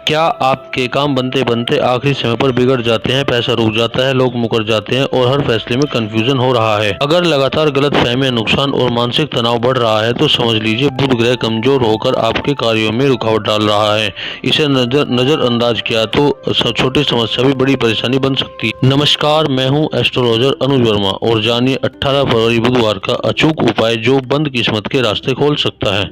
क्या आपके काम बनते बनते आखिरी समय पर बिगड़ जाते हैं, पैसा रुक जाता है, लोग मुकर जाते हैं और हर फैसले में कंफ्यूजन हो रहा है? अगर लगातार गलत फहमियां, नुकसान और मानसिक तनाव बढ़ रहा है तो समझ लीजिए बुध ग्रह कमजोर होकर आपके कार्यों में रुकावट डाल रहा है। इसे नजरअंदाज किया तो छोटी समस्या भी बड़ी परेशानी बन सकती है। नमस्कार, मैं हूं एस्ट्रोलॉजर अनुज वर्मा और जानिए 18 फरवरी बुधवार का अचूक उपाय जो बंद किस्मत के रास्ते खोल सकता है।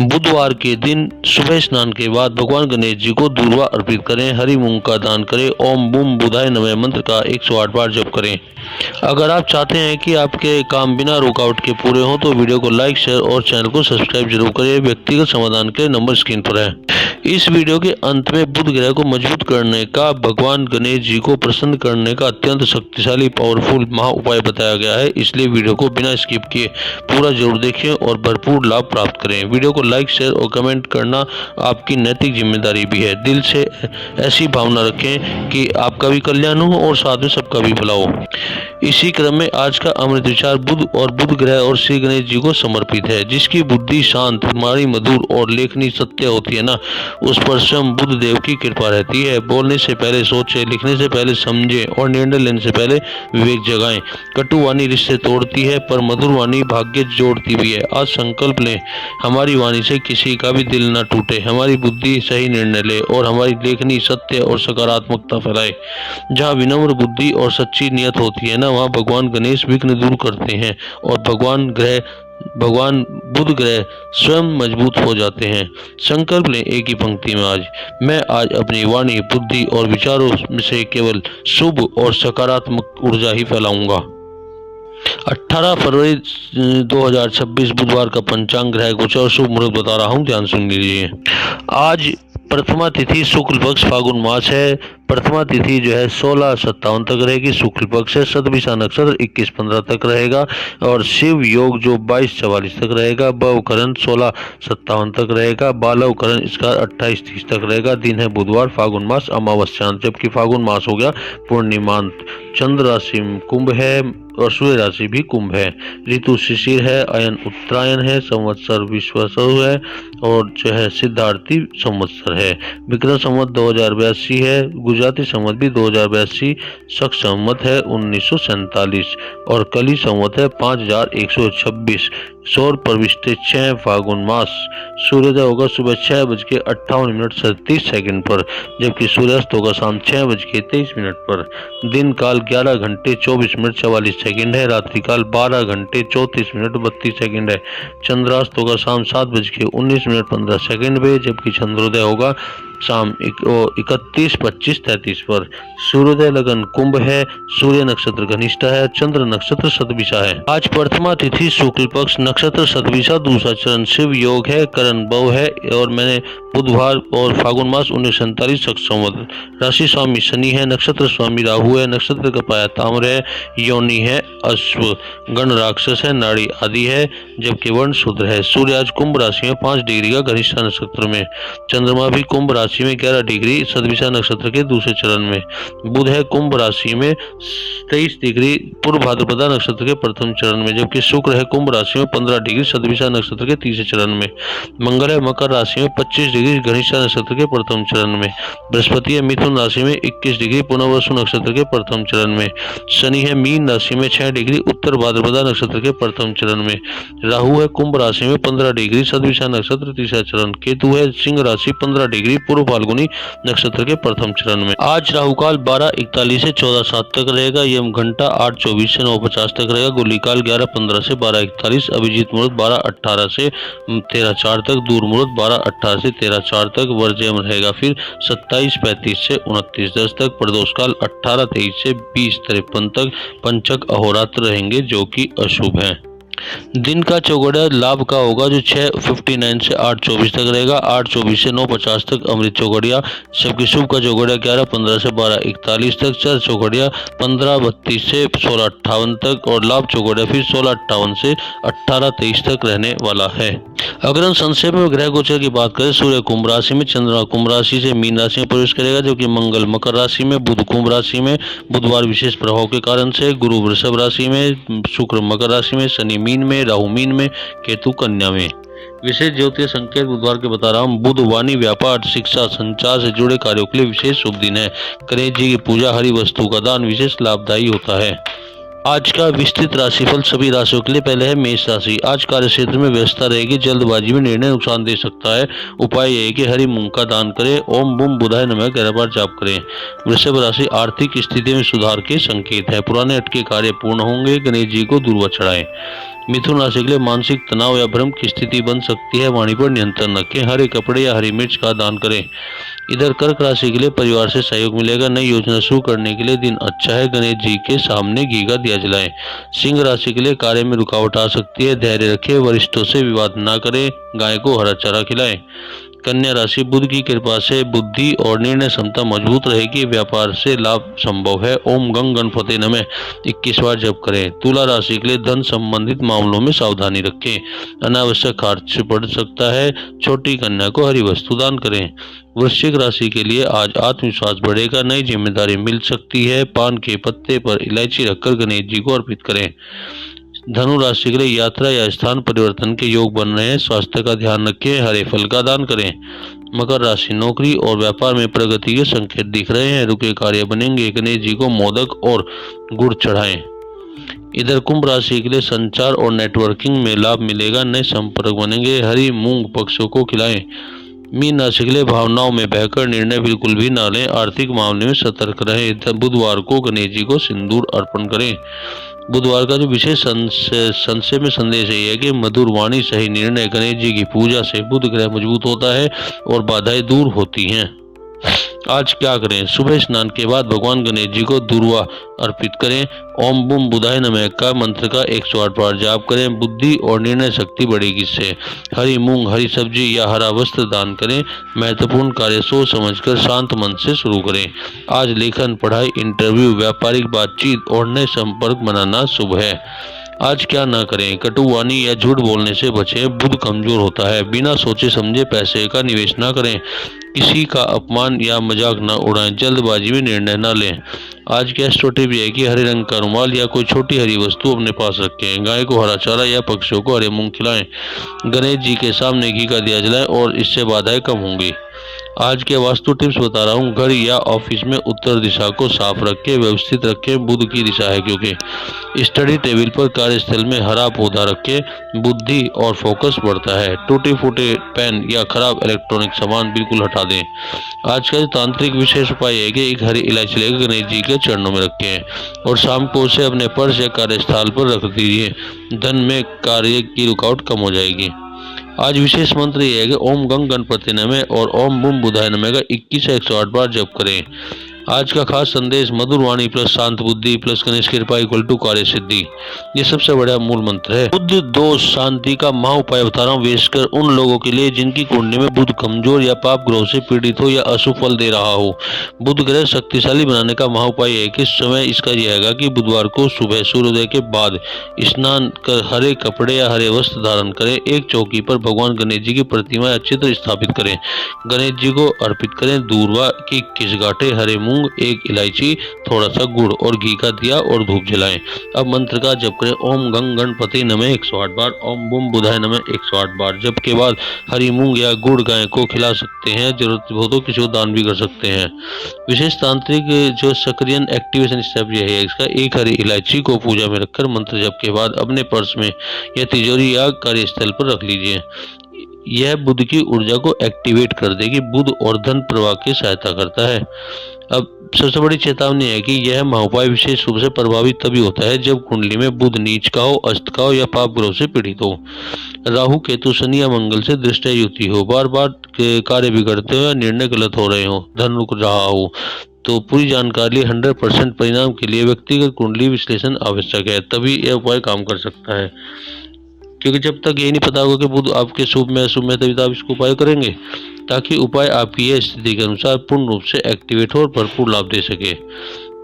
बुधवार के दिन सुबह स्नान के बाद भगवान गणेश जी को दूर्वा अर्पित करें, हरी मूंग का दान करें, ओम बूम बुधाय नमः मंत्र का 108 बार जप करें। अगर आप चाहते हैं कि आपके काम बिना रुकावट के पूरे हों तो वीडियो को लाइक, शेयर और चैनल को सब्सक्राइब जरूर करें। व्यक्तिगत समाधान के नंबर स्क्रीन पर है। इस वीडियो के अंत में बुध ग्रह को मजबूत करने का, भगवान गणेश जी को प्रसन्न करने का अत्यंत शक्तिशाली पावरफुल महा उपाय बताया गया है, इसलिए वीडियो को बिना स्किप किए पूरा जरूर देखें और भरपूर लाभ प्राप्त करें। वीडियो को लाइक, शेयर और कमेंट करना आपकी नैतिक जिम्मेदारी भी है। दिल से ऐसी भावना रखें कि आपका भी कल्याण हो और साथ में सबका भी भला हो। इसी क्रम में आज का अमृत विचार बुध ग्रह और श्री गणेश जी को समर्पित है। जिसकी बुद्धि शांत, मारी मधुर और लेखनी सत्य होती है ना, उस पर स्वयं बुध देव की कृपा रहती है। बोलने से पहले सोचे, लिखने से पहले समझे और निर्णय लेने से पहले विवेक जगाएं। कटु वाणी रिश्ते तोड़ती है पर मधुर वाणी भाग्य जोड़ती भी है। आज संकल्प लें, हमारी वाणी से किसी का भी दिल न टूटे, हमारी बुद्धि सही निर्णय ले और हमारी लेखनी सत्य और सकारात्मकता फैलाए। जहाँ विनम्र बुद्धि और सच्ची नियत होती है ना, वहाँ भगवान गणेश विघ्न दूर करते हैं और भगवान बुध ग्रह स्वयं मजबूत हो जाते हैं। संकल्प लें एक ही पंक्ति में, मैं आज अपनी वाणी, बुद्धि और विचारों से केवल शुभ और सकारात्मक ऊर्जा ही फैलाऊंगा। 18 फरवरी 2026 बुधवार का पंचांग ग्रह गोचर और शुभ मुहूर्त बता रहा हूँ, ध्यान सुन लीजिए। आज प्रथमा तिथि शुक्ल पक्ष फागुन मास है। प्रथमा तिथि जो है 16:57 तक रहेगी, शुक्ल पक्ष है। शतभिषा नक्षत्र 21:15 तक रहेगा और शिव योग जो 22:44 तक रहेगा। भवकरण 16:57 तक रहेगा। बालवकरण इसका 28:30 तक रहेगा। दिन है बुधवार, फागुन मास, अमावस्या, जबकि फागुन मास हो गया पूर्णिमांत। चंद्र राशि कुंभ है और सूर्य राशि भी कुंभ है। ऋतु शिशिर है, अयन उत्तरायण है, संवत्सर विश्वासु है और जो है सिद्धार्थी संवत्सर है। विक्रम संवत 2082 है। गुजराती संवत भी 2082। शक संवत है 1947 और कली संवत है 5126। सौर प्रविष्टि 6 फागुन मास। सूर्योदय होगा सुबह 6:58 पर, जबकि सूर्यास्त होगा शाम 6:23 पर। दिन काल 11 घंटे 24 मिनट 44 सेकंड है। रात्रि काल 12 घंटे 34 मिनट 32 सेकंड है। चंद्रास्त होगा शाम 7:19 15 सेकंड पे, जबकि चंद्रोदय होगा शाम 31:25-33 पर। सूर्योदय लगन कुंभ है। सूर्य नक्षत्र घनिष्ठा है। चंद्र नक्षत्र शतभिषा है। आज प्रथमा तिथि शुक्ल पक्ष, नक्षत्र शतभिषा, दूसरा चरण शिव योग है, करण भव है और मैंने बुधवार और फागुन मास 1947 शक संवत। राशि स्वामी शनि है, नक्षत्र स्वामी राहु है, नक्षत्र का पाया ताम्र है, योनि है अश्व, गण राक्षस है, नाड़ी आदि है, जबकि वर्ण शूद्र है। सूर्य आज कुंभ राशि में 5 डिग्री का घनिष्ठा नक्षत्र में। चंद्रमा भी कुंभ राशि में 11 डिग्री शतभिषा नक्षत्र के दूसरे चरण में। बुध है कुंभ राशि में 23 डिग्री पूर्व भाद्रपदा नक्षत्र के प्रथम चरण में, जबकि शुक्र है कुंभ राशि में 15 डिग्री शतभिषा नक्षत्र के तीसरे चरण में। मंगल है मकर राशि में 25 डिग्री घनिष्ठा नक्षत्र के प्रथम चरण में। बृहस्पति है मिथुन राशि में 21 डिग्री पुनर्वसु नक्षत्र के प्रथम चरण में। शनि है मीन राशि में 6 डिग्री उत्तर भाद्रपदा नक्षत्र के प्रथम चरण में। राहु है कुंभ राशि में 15 डिग्री शतभिषा नक्षत्र तीसरा चरण। केतु है सिंह राशि 15 डिग्री पूर्व फाल्गुनी नक्षत्र के प्रथम चरण में। आज राहु काल 12:41 से 14:07 तक रहेगा। यम घंटा 8:24 से 9:50 तक रहेगा। गुली काल 11:15 से 12:41। अभिजीत मुहूर्त 12:18 से 13:04 तक। दूर मुहूर्त 12:18 से 13:04 तक। वर्जयम रहेगा फिर 27:35 से 29:10 तक। प्रदोष काल 18:23 से 20:53 तक। पंचक अहोरात्र रहेंगे जो कि अशुभ है। दिन का चौघड़िया लाभ का होगा जो 6:59 से 8:24 तक रहेगा। 8:24 से 9:50 तक अमृत चौघड़िया, जबकि शुभ का चौघड़िया 11:15 से 12:41 तक। चर चौघड़िया 15:32 से 16:58 तक और लाभ चौघड़िया फिर 16:58 से 18:23 तक रहने वाला है। अगर हम संक्षेप में ग्रह गोचर की बात करें, सूर्य कुंभ राशि में, चंद्रमा कुंभ राशि से मीन राशि में प्रवेश करेगा, जबकि मंगल मकर राशि में, बुध कुंभ राशि में, बुधवार विशेष प्रभाव के कारण से, गुरु वृषभ राशि में, शुक्र मकर राशि में, शनि मीन में, राहु मीन में, केतु कन्या में। विशेष ज्योतिष संकेत बुधवार के बता रहा हूँ। बुध वाणी, व्यापार, शिक्षा, संचार से जुड़े कार्यों के लिए विशेष शुभ दिन है। गणेश जी की पूजा, हरी वस्तु का दान विशेष लाभदायी होता है। आज का विस्तृत राशिफल सभी राशियों के लिए। पहले है मेष राशि। आज कार्य क्षेत्र में व्यस्तता रहेगी, जल्दबाजी में निर्णय नुकसान दे सकता है। उपाय यह है कि हरी मूंग का दान करें, ओम बुम बुधाय नमः 11 बार जाप करें। वृषभ राशि। आर्थिक स्थिति में सुधार के संकेत है, पुराने अटके कार्य पूर्ण होंगे। गणेश जी को दूर्वा चढ़ाएं। मिथुन राशि के लिए मानसिक तनाव या भ्रम की स्थिति बन सकती है, वाणी पर नियंत्रण रखें। हरे कपड़े या हरी मिर्च का दान करें। इधर कर्क राशि के लिए परिवार से सहयोग मिलेगा, नई योजना शुरू करने के लिए दिन अच्छा है। गणेश जी के सामने घी का दिया जलाएं। सिंह राशि के लिए कार्य में रुकावट आ सकती है, धैर्य रखें, वरिष्ठों से विवाद ना करें, गाय को हरा चारा खिलाएं। कन्या राशि। बुध की कृपा से बुद्धि और निर्णय क्षमता मजबूत रहेगी, व्यापार से लाभ संभव है। ओम गंग गणपति नमः 21 बार जप करें। तुला राशि के लिए धन संबंधित मामलों में सावधानी रखें, अनावश्यक खर्च बढ़ सकता है। छोटी कन्या को हरी वस्तु दान करें। वृश्चिक राशि के लिए आज आत्मविश्वास बढ़ेगा, नई जिम्मेदारी मिल सकती है। पान के पत्ते पर इलायची रखकर गणेश जी को अर्पित करें। धनु राशि के लिए यात्रा या स्थान परिवर्तन के योग बन रहे हैं, स्वास्थ्य का ध्यान रखें, हरे फल का दान करें। मकर राशि। नौकरी और व्यापार में प्रगति के संकेत दिख रहे हैं, रुके कार्य बनेंगे। गणेश जी को मोदक और गुड़ चढ़ाएं। इधर कुंभ राशि के लिए संचार और नेटवर्किंग में लाभ मिलेगा, नए संपर्क बनेंगे। हरी मूंग पक्षियों को खिलाएं। मीन राशि के लिए भावनाओं में बहकर निर्णय बिल्कुल भी ना लें, आर्थिक मामले में सतर्क रहें। बुधवार को गणेश जी को सिंदूर अर्पण करें। बुधवार का जो विशेष संशय में संदेश यही है कि मधुर वाणी, सही निर्णय। गणेश जी की पूजा से बुध ग्रह मजबूत होता है और बाधाएं दूर होती हैं। आज क्या करें? सुबह स्नान के बाद भगवान गणेश जी को दूर्वा अर्पित करें। ओम बुम बुधाय नमः का मंत्र का 108 बार जाप करें, बुद्धि और निर्णय शक्ति बढ़ेगी इससे। हरी मूंग, हरी सब्जी या हरा वस्त्र दान करें। महत्वपूर्ण कार्य सोच समझकर शांत मन से शुरू करें। आज लेखन, पढ़ाई, इंटरव्यू, व्यापारिक बातचीत और नए संपर्क बनाना शुभ है। आज क्या ना करें? कटु वाणी या झूठ बोलने से बचें, बुध कमजोर होता है। बिना सोचे समझे पैसे का निवेश ना करें, किसी का अपमान या मजाक न उड़ाएं, जल्दबाजी में निर्णय न लें। आज की एस्ट्रो टिप यह है कि हरे रंग का रुमाल या कोई छोटी हरी वस्तु अपने पास रखें। गाय को हरा चारा या पक्षियों को हरे मूंग खिलाएं। गणेश जी के सामने घी का दिया जलाएं और इससे बाधाएं कम होंगी। आज के वास्तु टिप्स बता रहा हूँ। घर या ऑफिस में उत्तर दिशा को साफ रखें, व्यवस्थित रखें, बुध की दिशा है क्योंकि। स्टडी टेबल पर कार्यस्थल में हरा पौधा रखें, बुद्धि और फोकस बढ़ता है। टूटे फूटे पेन या खराब इलेक्ट्रॉनिक सामान बिल्कुल हटा दें। आज का तांत्रिक विशेष उपाय है कि एक हरी इलायची लेकर गणेश जी के चरणों में रखें और शाम को उसे अपने पर्स या कार्यस्थल पर रख दीजिए। धन में कार्य की रुकावट कम हो जाएगी। आज विशेष मंत्र यह है कि ओम गंग गणपति नमः और ओम बुम बुधाय नमः का 21 से 108 बार जप करें। आज का खास संदेश मधुर वाणी प्लस शांत बुद्धि प्लस गणेश कृपा इक्वल टू कार्य सिद्धि, ये सबसे बड़ा मूल मंत्र है। बुध दोष शांति का महा उपाय बता रहा हूँ, विशेषकर उन लोगों के लिए जिनकी कुंडली में बुध कमजोर या पाप ग्रह से पीड़ित हो या अशुभ फल दे रहा हो। बुध ग्रह शक्तिशाली बनाने का महा उपाय है कि समय इसका यह है कि बुधवार को सुबह सूर्योदय के बाद स्नान कर हरे कपड़े या हरे वस्त्र धारण करें। एक चौकी पर भगवान गणेश जी की प्रतिमा या चित्र स्थापित करें। गणेश जी को अर्पित करें दूर्वा की 21 गांठें, हरे मूंग, एक इलायची, थोड़ा सा गुड़ और घी का दिया और धूप जलाएं। अब मंत्र का जप करें। ओम गंग गणपति नमः 108 बार, ओम बुम बुधाय नमः 108 बार। जप के बाद हरी मूंग या गुड़ गाय को खिला सकते हैं, जरूरत हो तो किसी को दान भी कर सकते हैं। विशेष तांत्रिक जो सक्रियन एक्टिवेशन स्टेप यह है इसका, एक हरी इलायची को पूजा में रखकर मंत्र जप के बाद अपने पर्स में या तिजोरी या कार्यस्थल पर रख लीजिए। यह बुध की ऊर्जा को एक्टिवेट कर देगी, बुध और धन प्रवाह की सहायता करता है। अब सबसे बड़ी चेतावनी है कि यह महाउपाय विशेष रूप से प्रभावित तभी होता है जब कुंडली में बुध नीच का हो, अस्त का हो या पाप ग्रह से पीड़ित हो। राहु, केतु, शनि या मंगल से दृष्टि युति हो, बार बार कार्य बिगड़ते हो या निर्णय गलत हो रहे हो, धन रुक रहा हो। तो पूरी जानकारी 100% परिणाम के लिए व्यक्तिगत कुंडली विश्लेषण आवश्यक है, तभी यह उपाय काम कर सकता है। क्योंकि जब तक ये नहीं पता होगा कि बुध आपके शुभ में अशुभ में, तभी तो आप इसको उपाय करेंगे, ताकि उपाय आपकी यह स्थिति के अनुसार पूर्ण रूप से एक्टिवेट हो और भरपूर लाभ दे सके।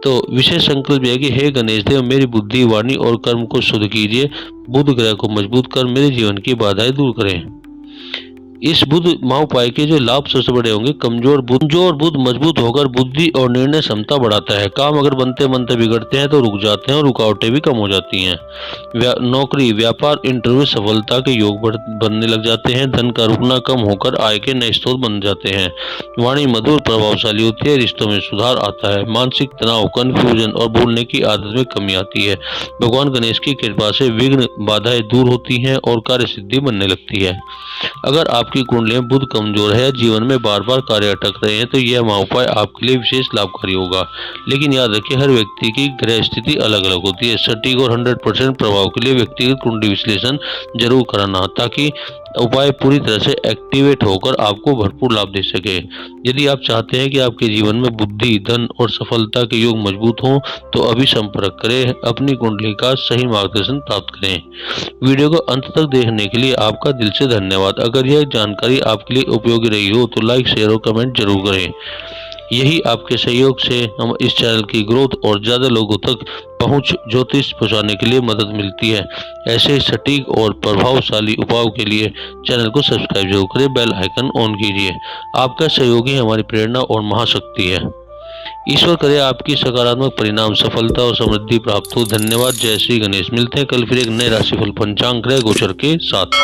तो विशेष संकल्प यह है कि हे गणेश देव, मेरी बुद्धि, वाणी और कर्म को शुद्ध कीजिए, बुध ग्रह को मजबूत कर मेरे जीवन की बाधाएं दूर करें। इस बुध महाउपाय के जो लाभ सबसे बड़े होंगे, कमजोर बुध मजबूत होकर बुद्धि और निर्णय क्षमता बढ़ाता है। काम अगर बनते बनते बिगड़ते हैं तो रुक जाते हैं और रुकावटें भी कम हो जाती हैं। नौकरी, व्यापार, इंटरव्यू सफलता के योग बनने लग जाते हैं। धन का रुकना कम होकर आय के नए स्रोत बन जाते हैं। वाणी मधुर प्रभावशाली होती है, रिश्तों में सुधार आता है। मानसिक तनाव, कंफ्यूजन और भूलने की आदत में कमी आती है। भगवान गणेश की कृपा से विघ्न बाधाएं दूर होती हैं और कार्य सिद्धि बनने लगती है। अगर आपकी कुंडली में बुध कमजोर है, जीवन में बार बार कार्य अटक रहे हैं, तो यह महाउपाय आपके लिए विशेष लाभकारी होगा। लेकिन याद रखिए, हर व्यक्ति की ग्रह स्थिति अलग अलग होती है। सटीक और 100% प्रभाव के लिए व्यक्तिगत कुंडली विश्लेषण जरूर कराना, ताकि उपाय पूरी तरह से एक्टिवेट होकर आपको भरपूर लाभ दे सके। यदि आप चाहते हैं कि आपके जीवन में बुद्धि, धन और सफलता के योग मजबूत हों, तो अभी संपर्क करें, अपनी कुंडली का सही मार्गदर्शन प्राप्त करें। वीडियो को अंत तक देखने के लिए आपका दिल से धन्यवाद। अगर यह जानकारी आपके लिए उपयोगी रही हो तो लाइक, शेयर और कमेंट जरूर करें। यही आपके सहयोग से हम इस चैनल की ग्रोथ और ज़्यादा लोगों तक पहुंच ज्योतिष पहुंचाने के लिए मदद मिलती है। ऐसे सटीक और प्रभावशाली उपायों के लिए चैनल को सब्सक्राइब जरूर करें, बेल आइकन ऑन कीजिए। आपका सहयोग ही हमारी प्रेरणा और महाशक्ति है। ईश्वर करे आपकी सकारात्मक परिणाम, सफलता और समृद्धि प्राप्त हो। धन्यवाद। जय श्री गणेश। मिलते हैं कल फिर एक नए राशिफल पंचांग ग्रह गोचर के साथ।